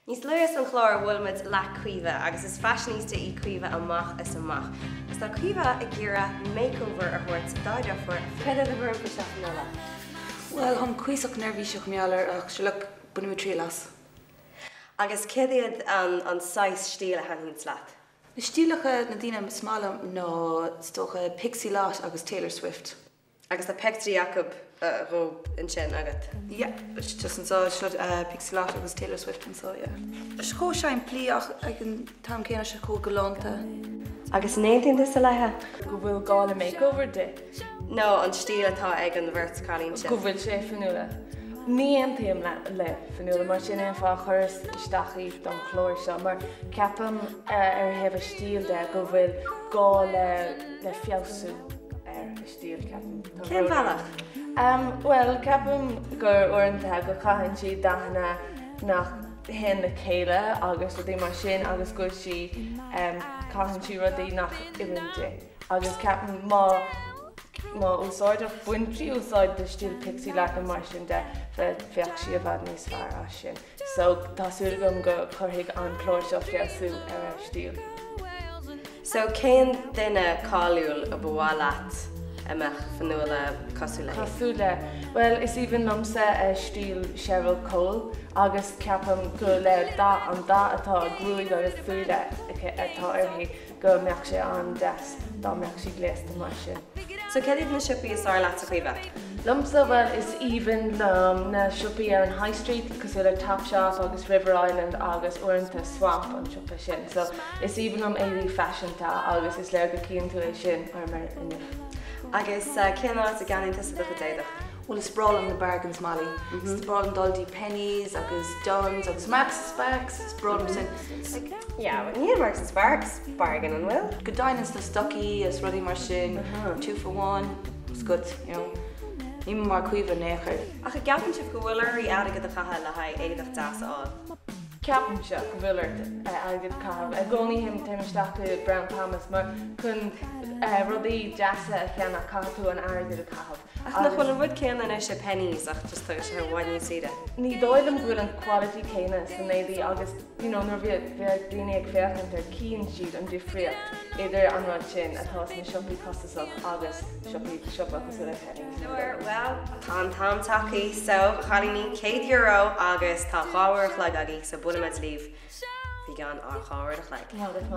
Níos luas an chlár bhfuilmid le caoimhe agus is fashionista í caoimhe amach is amach. Is tá caoimhe ag iarraidh makeover ar thuirt deirfiúr cad a bhfuir go Fionnuala. Well, an cuiseach nervhíiseach meallar ach siúlach bunú trílas. Agus cad iad an sais stíl a haín slaat. Na stílacha na dtíine smála nó stocha Pixie Lott agus Taylor Swift. Agus tá pectrí Jacob rob in sin agat. Yeah, it's just an so Pixie Lott agus Taylor Swift and so yeah. Is có sein plíach ag an tam céine se có galanta. Agus néontain is a lethe? Go bhfuil gála makeover de. No, an stíl atá ag an bheirt Caoimhe sin. Go bhfuil sé Fionnuala. Ní an taim le Fionnuala mar sin an fá churas isteachí don chlór seo, mar ceapam ar hebh stíl de go bhfuil gá le fiosú ar stíl ceapam. Cén bhealach? Well, ceapam gur orinthe go caitheann si daithna nach hen na céile agus rudaí mar sin agus go si caitheann si rudaí nach iminde. Agus ceapam má úsáid a buintrí úsáid de stíl Pixie Lott an mar sin de feach si a bhd níos fearr as sin. So tásúla gom go chuthaigh an chlór seo fiosú ar stíl. So cén duine cáiliúil a bhá leat amach Fionnuala cosúla? Cosúla. Well, is even lomsa stíl Cheryl Cole agus ceapam go le an dá atá grúig agus fuaile atá orthaí go meach sé an deas dá meach sí gléasta mar sin. So cad iad na sipaí is áir leat a caoimhe? Lumsa well is even na sipaí ar an High Street cos le Topshop agus River Island agus uaireanta Swamp an sipa sin. So is even éí fashionta agus is le go cín tú é sin ar mar inniu. Agus cén áit a gananta sa go déadach? Well, it's brawling the bargains, Molly. It's brawling Daldy pennies, agus Duns, agus Max Sparks. It's brawling like yeah, well, ní Max Sparks bargain an bhfuil. Good diners the Stucky, as Ruddy Marchin, 2 for 1. It's good, you know. Even more caoimhe néchar. Ach a gapan sibh go bhfuil airí aige a chatha le haid éadach deas á. Ceapan seo go bhfuilir aige cahabh. A gcónaí him téimisteach go Brown Thomas mar chun rudaí deasa a cheanna cathú an airgad a cahabh. Ach nach bhfuil an bhd céanna is sé pennies ach just tuis sé bhainní siad. Ní dóilm bhfuil an quality céine san éadaí agus nar bhíod daoine ag féachant ar cín siad an difriocht idir an rud sin atá na siopaí costasach agus siopa agus le pennies. Well, tá tacaí so chalíní €100 agus tá cháhar chleig agaí so bunaid líomh bhí gan á cháhar a chleig. Well, that's